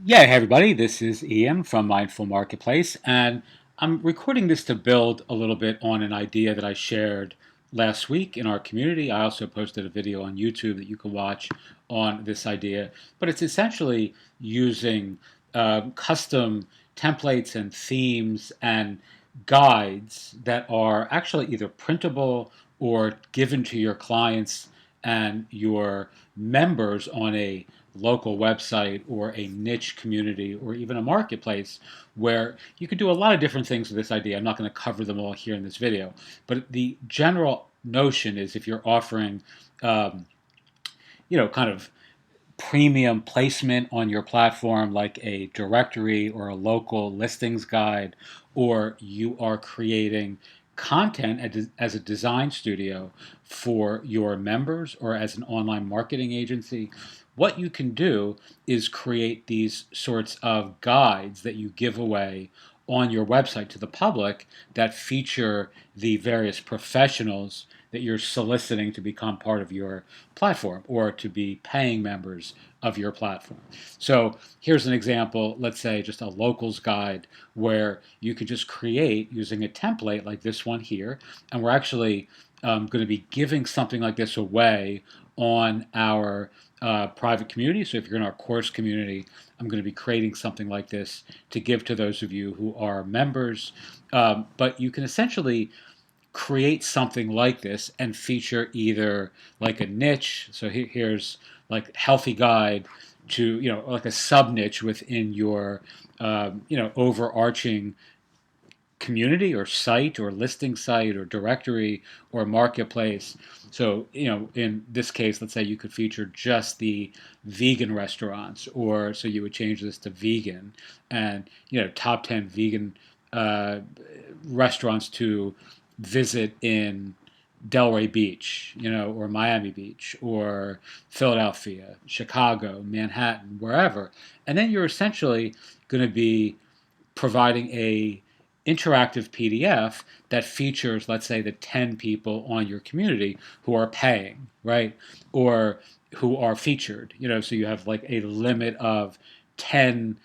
Yeah, hey everybody, this is Ian from Mindful Marketplace, and I'm recording this to build a little bit on an idea that I shared last week in our community. I also posted a video on YouTube that you can watch on this idea, but it's essentially using custom templates and themes and guides that are actually either printable or given to your clients and your members on a local website or a niche community or even a marketplace where you could do a lot of different things with this idea. I'm not going to cover them all here in this video, but the general notion is if you're offering, um, kind of premium placement on your platform, like a directory or a local listings guide, or you are creating content as a design studio for your members or as an online marketing agency, what you can do is create these sorts of guides that you give away on your website to the public that feature the various professionals that you're soliciting to become part of your platform or to be paying members of your platform. So here's an example, let's say just a locals guide where you could just create using a template like this one here. And we're actually going to be giving something like this away on our private community. So if you're in our course community, I'm going to be creating something like this to give to those of you who are members. But you can essentially create something like this and feature either like a niche. So here's like healthy guide to, like a sub niche within your, overarching community or site or listing site or directory or marketplace. So, in this case, let's say you could feature just the vegan restaurants, or so you would change this to vegan and, top 10 vegan uh, restaurants to visit in Delray Beach, or Miami Beach, or Philadelphia, Chicago, Manhattan, wherever. And then you're essentially going to be providing a interactive PDF that features, let's say, the 10 people on your community who are paying, right? Or who are featured, so you have like a limit of 10,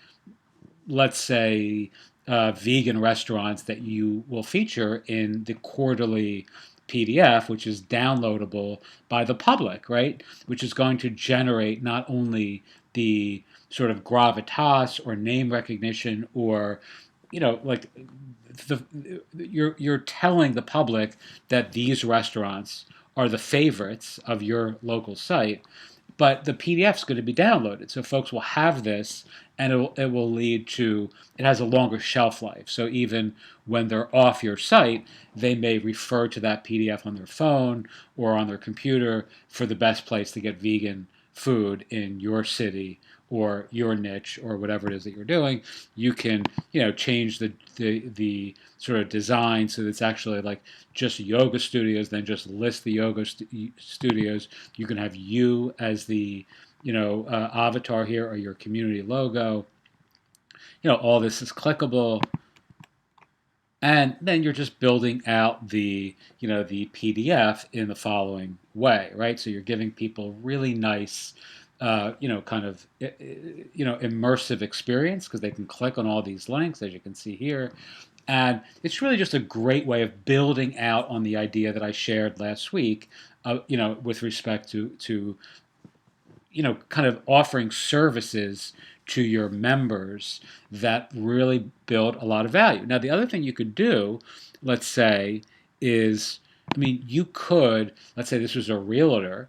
let's say, vegan restaurants that you will feature in the quarterly PDF, which is downloadable by the public, right? Which is going to generate not only the sort of gravitas or name recognition or, like the you're telling the public that these restaurants are the favorites of your local site, but the PDF is going to be downloaded, so folks will have this, and it will lead to, it has a longer shelf life. So even when they're off your site, they may refer to that PDF on their phone or on their computer for the best place to get vegan food in your city or your niche or whatever it is that you're doing. You can, change the sort of design so that it's actually like just yoga studios, then just list the yoga studios. You can have you as the, avatar here or your community logo. All this is clickable, and then you're just building out the PDF in the following way, right? So you're giving people really nice, kind of, immersive experience because they can click on all these links, as you can see here. And it's really just a great way of building out on the idea that I shared last week, with respect to kind of offering services to your members that really build a lot of value. Now, the other thing you could do, let's say, is, I mean, you could, let's say this was a realtor,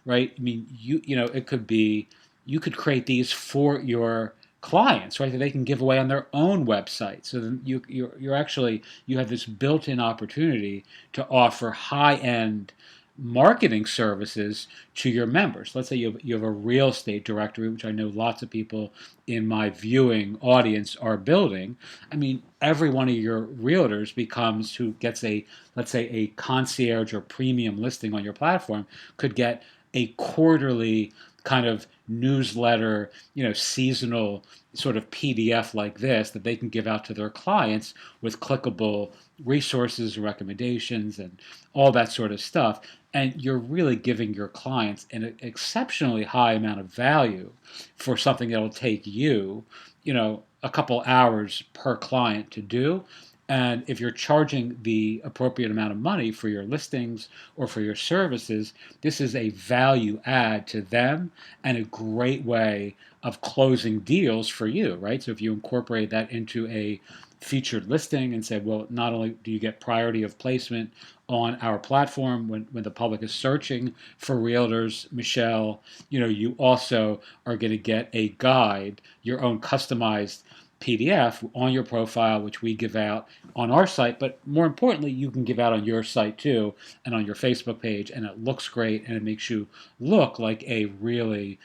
right? I mean, it could be, you could create these for your clients, right? That they can give away on their own website. So then you're actually, you have this built-in opportunity to offer high-end marketing services to your members. Let's say you have a real estate directory, which I know lots of people in my viewing audience are building. I mean, every one of your realtors becomes, who gets a, let's say, a concierge or premium listing on your platform, could get a quarterly kind of newsletter, seasonal sort of PDF like this that they can give out to their clients with clickable resources, recommendations, and all that sort of stuff. and you're really giving your clients an exceptionally high amount of value for something that'll take you, a couple hours per client to do. And if you're charging the appropriate amount of money for your listings or for your services, this is a value add to them and a great way of closing deals for you, right? So if you incorporate that into a featured listing and say, well, not only do you get priority of placement on our platform when the public is searching for realtors, Michelle, you also are going to get a guide, your own customized PDF on your profile, which we give out on our site, but more importantly, you can give out on your site too and on your Facebook page, and it looks great and it makes you look like a really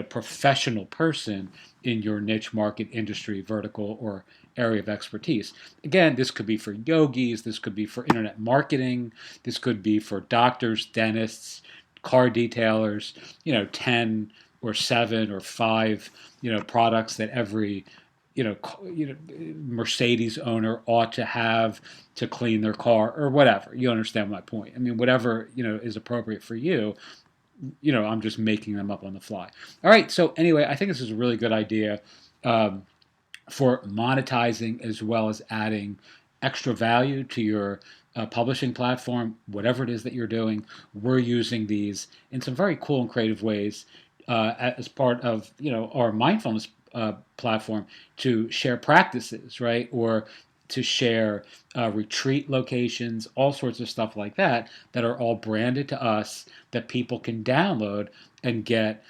professional person in your niche market, industry, vertical, or area of expertise. Again, this could be for yogis, this could be for internet marketing, this could be for doctors, dentists, car detailers, 10 or 7 or 5, products that every Mercedes owner ought to have to clean their car or whatever. You understand my point. I mean, whatever, is appropriate for you, I'm just making them up on the fly. All right. So anyway, I think this is a really good idea. For monetizing as well as adding extra value to your publishing platform, whatever it is that you're doing. We're using these in some very cool and creative ways as part of our mindfulness platform to share practices, right? Or to share retreat locations, all sorts of stuff like that are all branded to us that people can download and get,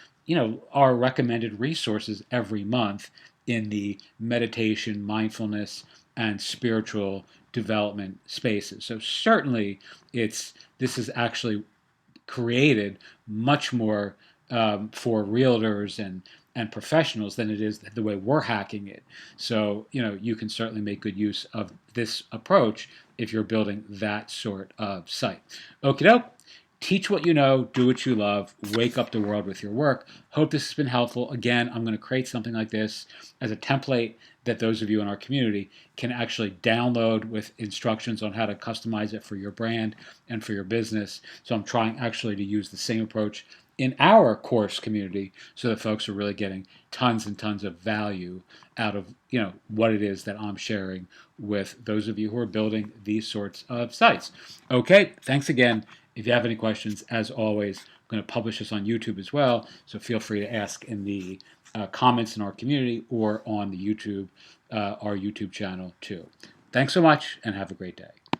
our recommended resources every month in the meditation, mindfulness, and spiritual development spaces. So certainly, this is actually created much more for realtors and professionals than it is the way we're hacking it. So you can certainly make good use of this approach if you're building that sort of site. Okie doke. Teach what you know, do what you love, wake up the world with your work. Hope this has been helpful. Again, I'm going to create something like this as a template that those of you in our community can actually download with instructions on how to customize it for your brand and for your business. So I'm trying actually to use the same approach in our course community so that folks are really getting tons and tons of value out of what it is that I'm sharing with those of you who are building these sorts of sites. Okay, thanks again. If you have any questions, as always, I'm going to publish this on YouTube as well, so feel free to ask in the comments in our community or on the our YouTube channel too. Thanks so much and have a great day.